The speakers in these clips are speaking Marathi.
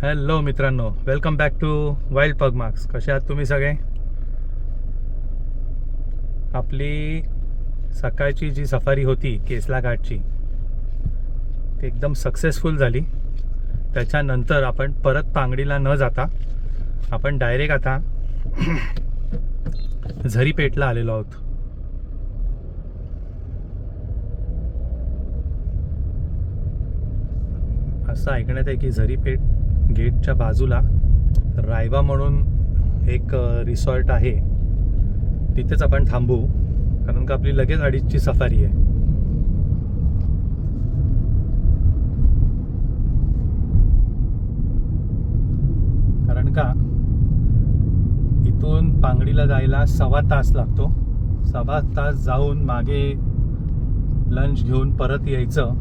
हॅलो मित्रांनो, welcome back to Wild Pugmarks. कसे आहात तुम्ही सगळे? आपली सकाळची जी सफारी होती केसला घाटची ती एकदम सक्सेसफुल झाली. त्याच्यानंतर आपण परत पांगडीला न जाता आपण डायरेक्ट आता झरीपेटला आलेलो आहोत. असं ऐकण्यात आहे की झरीपेट गेटच्या बाजूला रायबा म्हणून एक रिसॉर्ट आहे. तिथेच आपण थांबू, कारण का आपली लगेच अडीचची सफारी आहे. कारण का इथून पांगडीला जायला 1.25 तास लागतो. 1.25 तास जाऊन मागे लंच घेऊन परत यायचं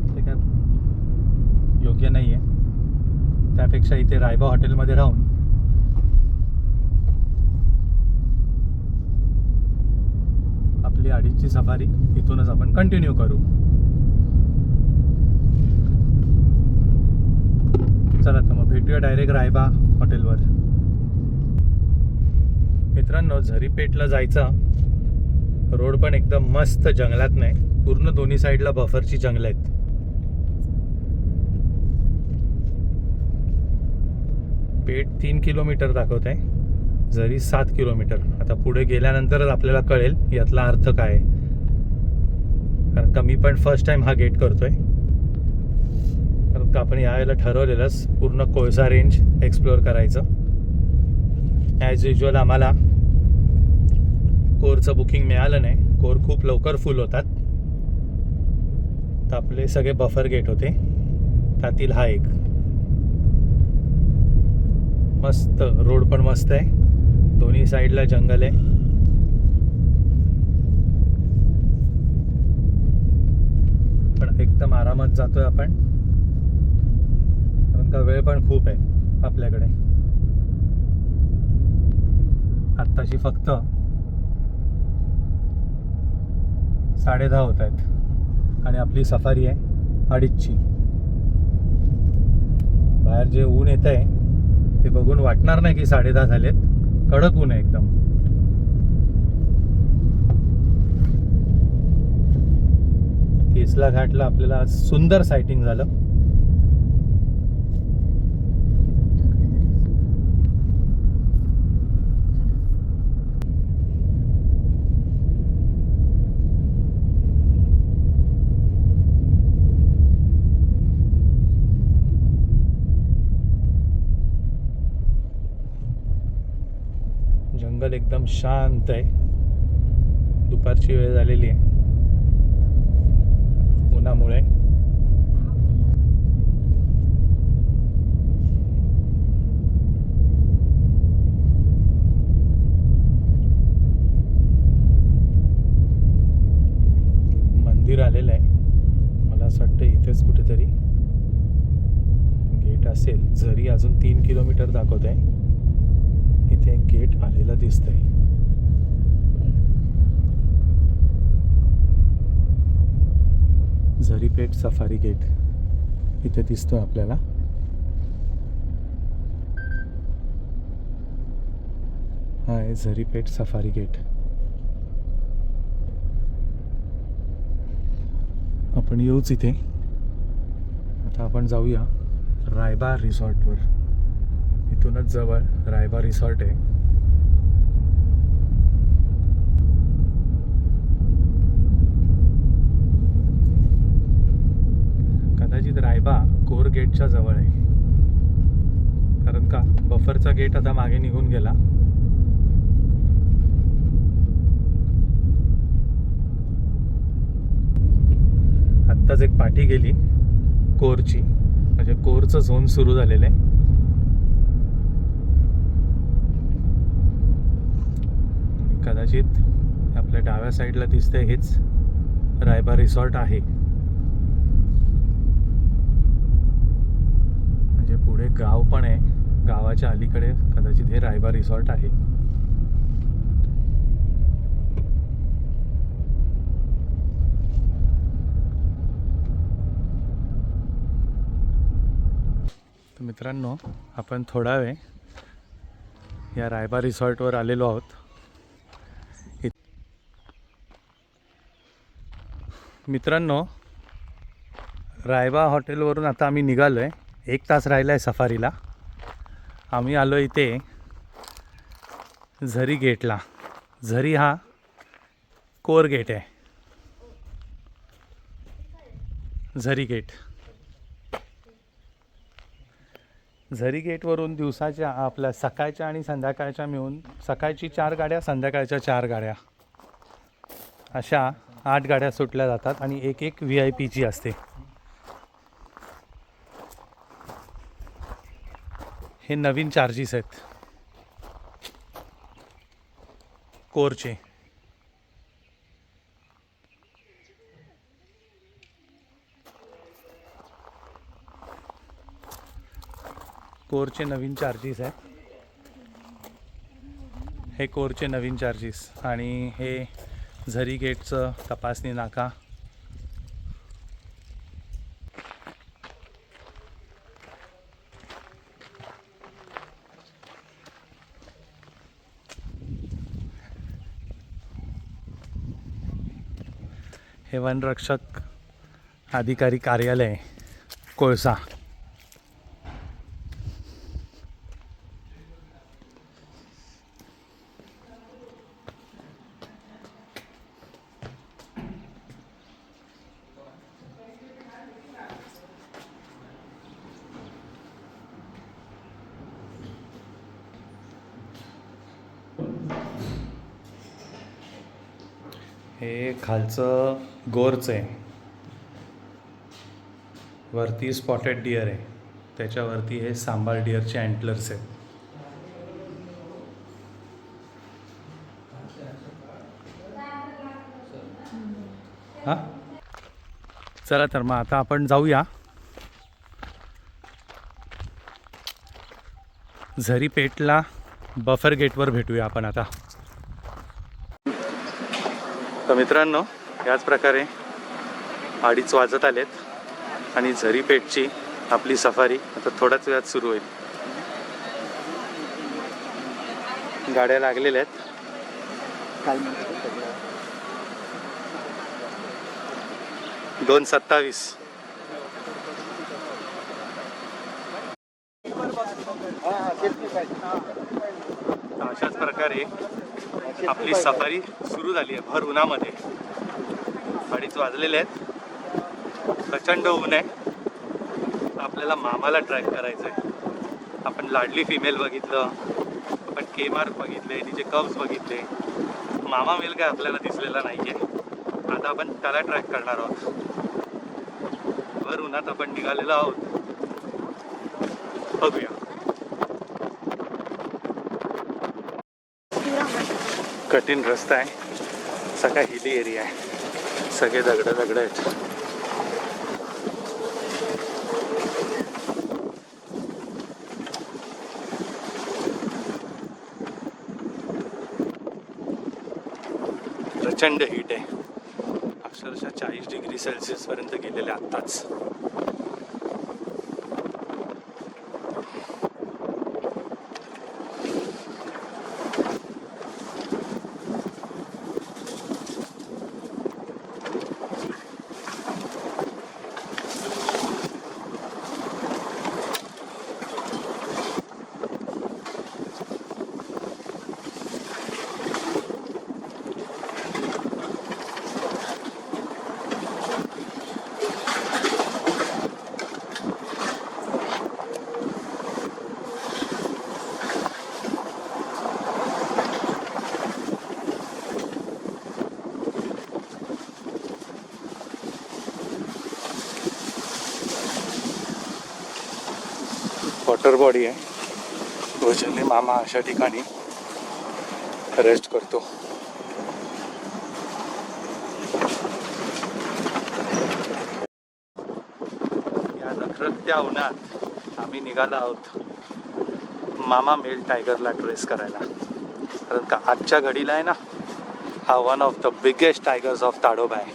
ते काय योग्य नाही आहे. त्यापेक्षा इथे रायबा हॉटेलमध्ये राहून आपली अडीचची सफारी इथूनच आपण कंटिन्यू करू. चला तर मग भेटूया डायरेक्ट रायबा हॉटेलवर. मित्रांनो, झरीपेटला जायचा रोड पण एकदम मस्त जंगलात नाही, पूर्ण दोन्ही साईडला बफरची जंगल आहेत. पेट 3 किलोमीटर दाखवत आहे, झरी 7 किलोमीटर. आता पुढे गेल्यानंतरच आपल्याला कळेल यातला अर्थ काय आहे, कारण का मी पण फर्स्ट टाइम हा गेट करतोय. कारण का आपण यावेळेला ठरवलेलंच पूर्ण कोळसा रेंज एक्सप्लोअर करायचं. ॲज युजल आम्हाला कोरचं बुकिंग मिळालं नाही. कोर खूप लवकर फुल होतात. तर आपले सगळे बफर गेट होते, त्यातील हा एक. मस्त रोड पण मस्त आहे, दोन्ही साईडला जंगल आहे. पण एकदम आरामात जातोय आपण, कारण का वेळ पण खूप आहे आपल्याकडे. आत्ताशी फक्त 10:30 होत आहेत आणि आपली सफारी आहे अडीचची. बाहेर जे ऊन येत आहे ते बघून वाटणार नाही की 10:30 झालेत. कडक ऊन आहे एकदम. केसला घाटला आपल्याला सुंदर सायटिंग झालं. जंगल एकदम शांत आहे. दुपारची वेळ झालेली आहे उन्हामुळे. मंदिर आलेलं आहे, मला असं वाटतं इथेच कुठेतरी गेट असेल. झरी अजून 3 किलोमीटर दाखवत आहे. इथे एक गेट आलेलं दिसतंय. झरीपेट सफारी गेट इथे दिसतोय आपल्याला. हा आहे झरीपेट सफारी गेट. आपण येऊच इथे. आता आपण जाऊया रायबा रिसॉर्टवर. इथूनच जवळ रायबा रिसॉर्ट आहे. कदाचित रायबा कोर गेटच्या जवळ आहे, कारण का बफरचा गेट आता मागे निघून गेला. आत्ताच एक पाठी गेली कोरची, म्हणजे कोरचं झोन सुरू झालेलं आहे. कदाचित आपल्या डाव्या साईडला दिसतंय हेच रायबा रिसॉर्ट आहे. म्हणजे पुढे गाव पण आहे, गावाच्या अलीकडे कदाचित हे रायबा रिसॉर्ट आहे. तर मित्रांनो, आपण थोडा वेळ या रायबा रिसॉर्टवर आलेलो आहोत. मित्रांनो, रायबा हॉटेलवरून आता आम्ही निघालो आहे. 1 तास राहिला आहे सफारीला. आम्ही आलो इथे झरी गेटला. झरी हा कोर गेट आहे. झरी गेट. झरी गेटवरून दिवसाच्या आपल्या सकाळच्या आणि संध्याकाळच्या मिळून सकाळची 4 गाड्या, संध्याकाळच्या 4 गाड्या, अशा 8 गाड्या सुटल्या जातात आणि एक VIP असते. हे नवीन चार्जेस आहेत कोरचे. कोरचे नवीन चार्जेस आहेत. हे कोरचे नवीन चार्जेस. आणि हे झरी गेटचं तपासणी नाका. हे वनरक्षक अधिकारी कार्यालय कोळसा. हे खालचं गोरचं आहे. वरती स्पॉटेड डिअर आहे. त्याच्यावरती हे सांबार डिअरचे अँटलर्स आहेत. हां, चला तर मग आता आपण जाऊया झरी पेठला. बफर गेटवर भेटूया आपण आता. तर मित्रांनो, याच प्रकारे 2:30 वाजत आलेत आणि झरी पेठची आपली सफारी आता थोड्याच वेळात सुरू होईल. गाड्या लागलेल्या आहेत. 2:27. अशाच प्रकारे आपली सफारी सुरू झाली आहे भर उन्हामध्ये. 2:30 वाजलेले आहेत. प्रचंड ऊन आहे. आपल्याला मामाला ट्रॅक करायचं आहे. आपण लाडली फिमेल बघितलं, आपण केमार्क बघितले, तिचे कव्स बघितले. मामा मेल काय आपल्याला दिसलेला नाही आहे. आता आपण त्याला ट्रॅक करणार आहोत. भर उन्हात आपण निघालेलो आहोत. बघूया. कठीण रस्ता आहे. सगळा हिली एरिया आहे. सगळे दगड आहेत. प्रचंड हीट आहे. अक्षरशः 40 डिग्री सेल्सिअस पर्यंत गेलेले आत्ताच. वॉटर बॉडी आहे. रोजने मामा अशा ठिकाणी रेस्ट करतो. या नखरत्या उन्हात आम्ही निघालो आहोत मामा मेल टायगरला ट्रेस करायला. कारण का आजच्या घडीला आहे ना, हा one of the biggest tigers of Tadoba आहे.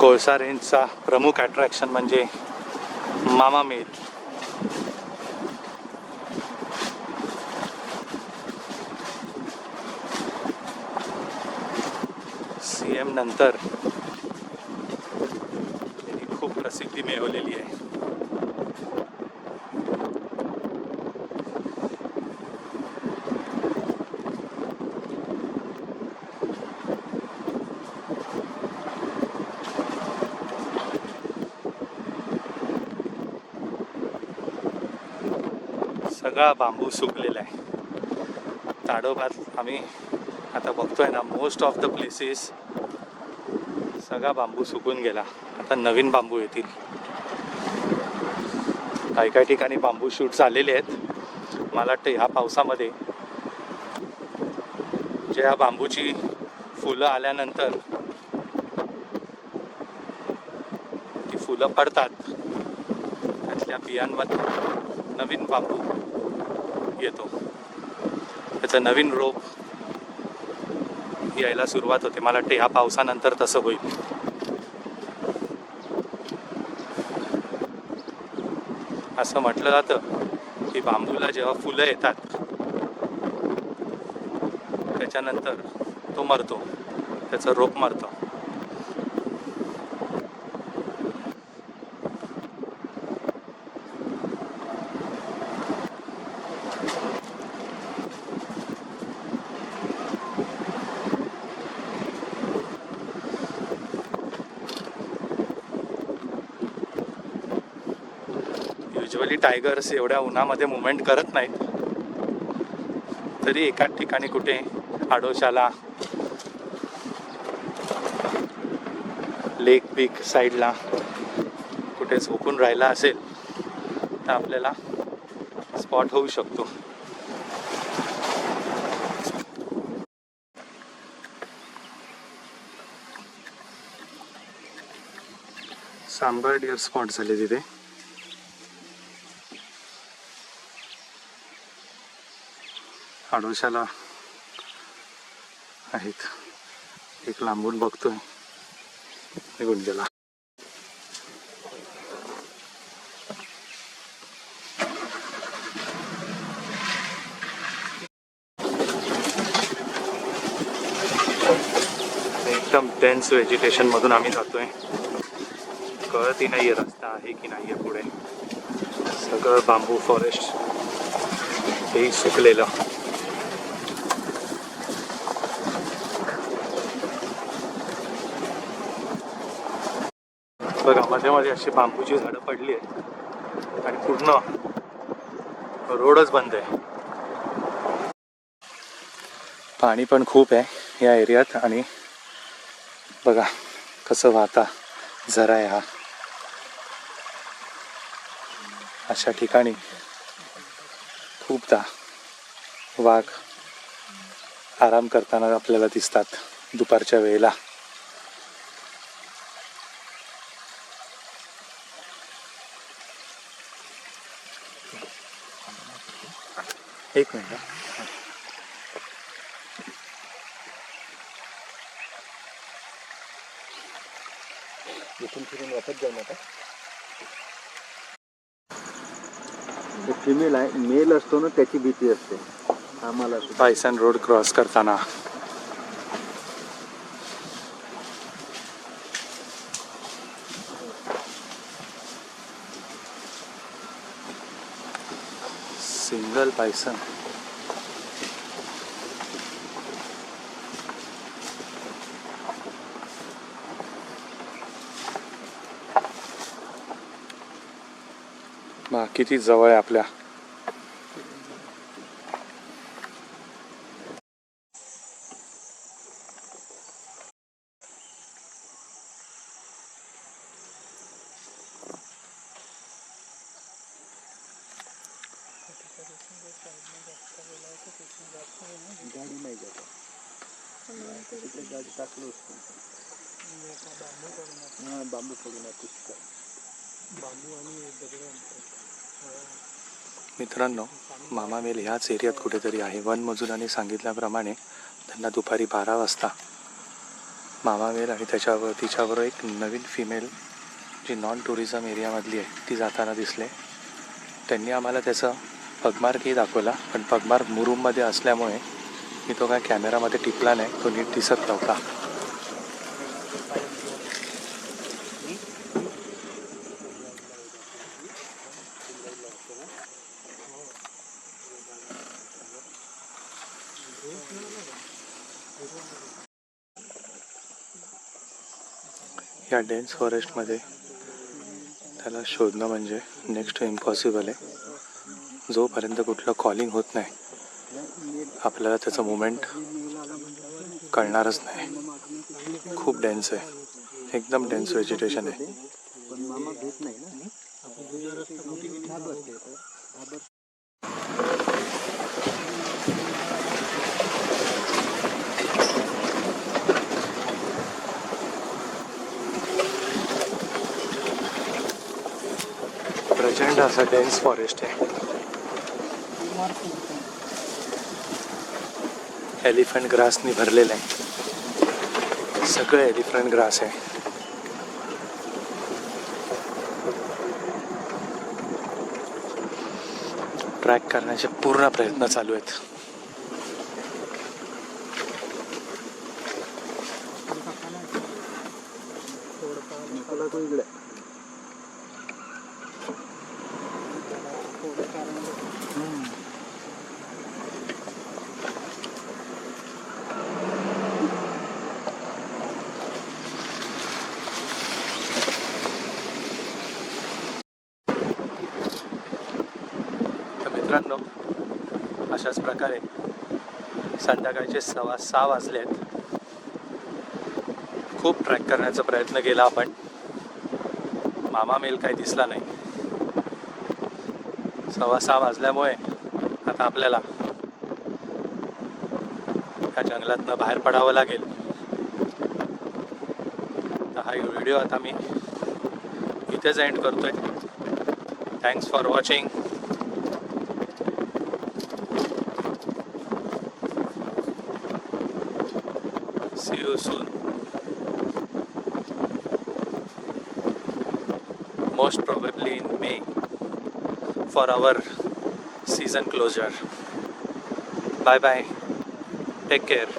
कोळसा रेंजचा प्रमुख अट्रॅक्शन म्हणजे मामा मेल. कायम नंतर त्यांनी खूप प्रसिद्धी मिळवलेली आहे. सगळा बांबू सुकलेला आहे. ताडोबात आम्ही आता बघतोय ना, मोस्ट ऑफ द प्लेसेस सगळा बांबू सुकून गेला. आता नवीन बांबू येतील. काही काही ठिकाणी बांबू शूट झालेले आहेत. मला वाटतं ह्या पावसामध्ये ज्या बांबूची फुलं आल्यानंतर ती फुलं पडतात, त्यातल्या बियांमध्ये नवीन बांबू येतो. त्याचं नवीन रोप यायला सुरुवात होते. मला वाटतं ह्या पावसानंतर तसं होईल. असं म्हटलं जातं की बांबूला जेव्हा फुलं येतात त्याच्यानंतर तो मरतो, त्याचं रोप मरतं. युजली टायगर्स एवढ्या उन्हामध्ये मुवमेंट करत नाहीत, तरी एकाच ठिकाणी कुठे आडोशाला, लेक पीक साईडला कुठे झोपून राहिला असेल तर आपल्याला स्पॉट होऊ शकतो. सांबर डिअर स्पॉट झाले तिथे. आडोशाला आहेत. एक लांबून बघतोय, निघून गेला. एकदम डेन्स व्हेजिटेशन मधून आम्ही जातोय. कळतही नाहीये रस्ता आहे की नाहीये पुढे. सगळं बांबू फॉरेस्ट हे सुकलेलं. बघा, मध्ये मध्ये अशी बांबूची झाडं पडली आहेत आणि पूर्ण रोडच बंद आहे. पाणी पण खूप आहे या एरियात. आणि बघा कसं वाहता झरा आहे हा. अशा ठिकाणी खूपदा वाघ आराम करताना आपल्याला दिसतात दुपारच्या वेळेला. एक मिनिट. इथून फिरून वापस जाऊ नका. फिमेल आहे, मेल असतो ना, त्याची भीती असते आम्हाला. बायसन रोड क्रॉस करताना सिंगल बायसन. किती जवळ आहे आपल्या. गाडी नाही जात, तिथे गाडी टाकलो असतो. बांबू पडून बांबू आणि मित्रांनो, मामामेल ह्याच एरियात कुठेतरी आहे. वनमजुरांनी सांगितल्याप्रमाणे त्यांना दुपारी 12 वाजता मामामेल आणि तिच्यावर एक नवीन फिमेल जी नॉन टुरिझम एरियामधली आहे ती जाताना दिसले. त्यांनी आम्हाला त्याचं पगमार्कही दाखवला, पण पगमार्क मुरुममध्ये असल्यामुळे मी तो काय कॅमेरामध्ये टिपला नाही, तो नीट दिसत नव्हता. या डेन्स फॉरेस्टमध्ये त्याला शोधणं म्हणजे नेक्स्ट टू इम्पॉसिबल आहे. जोपर्यंत कुठलं कॉलिंग होत नाही आपल्याला त्याचं मुवमेंट कळणारच नाही. खूप डेन्स आहे, एकदम डेन्स व्हेजिटेशन आहे. पण मामा भेट नाही ना. प्रचंड असं डेन्स फॉरेस्ट आहे. एलिफंट ग्रासनी भरलेलं आहे. सगळे एलिफंट ग्रास आहे. ट्रॅक करण्याचे पूर्ण प्रयत्न चालू आहेत. मित्रांनो, अशाच प्रकारे संध्याकाळचे 6:15 वाजले आहेत. खूप ट्रॅक करण्याचा प्रयत्न केला आपण. मामा मेल काही दिसला नाही. 6:15 वाजल्यामुळे आता आपल्याला या जंगलातनं बाहेर पडावं लागेल. तर हा व्हिडिओ आता मी इथेच एंड करतोय. Thanks for watching. See you soon. Most probably in May for our season closure. Bye bye. Take care.